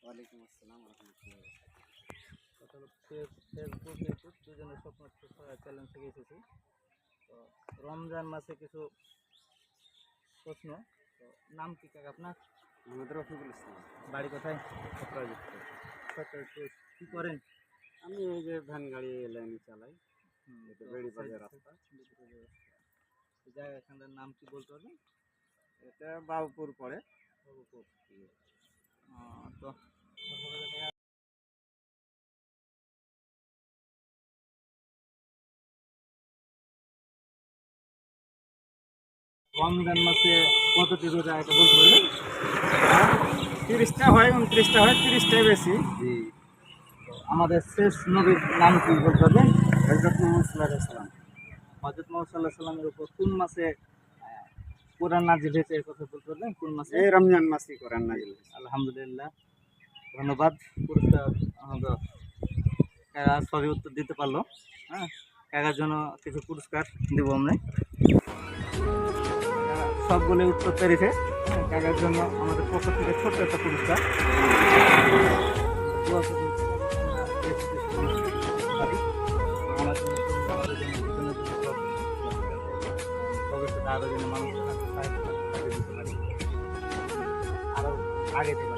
ওয়ালাইকুম আসসালাম রহমতুল্লাহ। Facebook YouTube দুজনের স্বপ্ন চ্যালেঞ্জ থেকে এসেছি। তো রমজান মাসে কিছু প্রশ্ন। তো নাম কি কাকা আপনার? মোহাম্মদ রফিকুল ইসলাম। বাড়ি কোথায়? কী করেন? আমি এই যে ভ্যান গাড়ি লাইনে চালাই, এটা বেড়িবাজার রাস্তা। জায়গাখানটার নাম কি বলতে পারবেন? এটা বাবুপুর পড়ে। বাবুপুর। তো রমজান মাসে কতটি রোজা এটা বলতে পারবেন? 30টা হয়, 29টা হয়, 30টাই বেশি। আমাদের শেষ নবীর নাম কি বলতে পারবেন? হযরত মুহাম্মদ সাল্লাল্লাহু আলাইহি ওয়াসাল্লাম। হযরত মুহাম্মদ সাল্লাল্লাহু আলাইহি ওয়াসাল্লামের উপর কোন মাসে কোরআন নাযিল হয়েছে এর কথা বলতে পারবেন? কোন মাসে? এই রমজান মাসে কোরআন নাযিল হয়েছে। আলহামদুলিল্লাহ, ধন্যবাদ। পুরস্কার আমাদের কাকা সবই উত্তর দিতে পারলো। হ্যাঁ, কাকার জন্য কিছু পুরস্কার দেবো আমরা। সবগুলো উত্তর পেরেছে। হ্যাঁ, কাকার জন্য আমাদের পক্ষ থেকে ছোট্ট একটা পুরস্কার। দোয়া করুন, আমরা বেশি বেশি করতে পারি। আমার জন্য আমাদের জন্য দুজনের জন্য দোয়া করুন। ভবিষ্যতে আরও যেন মানুষের কাছে সাহায্য দিতে পারি, আরও আগে থেকে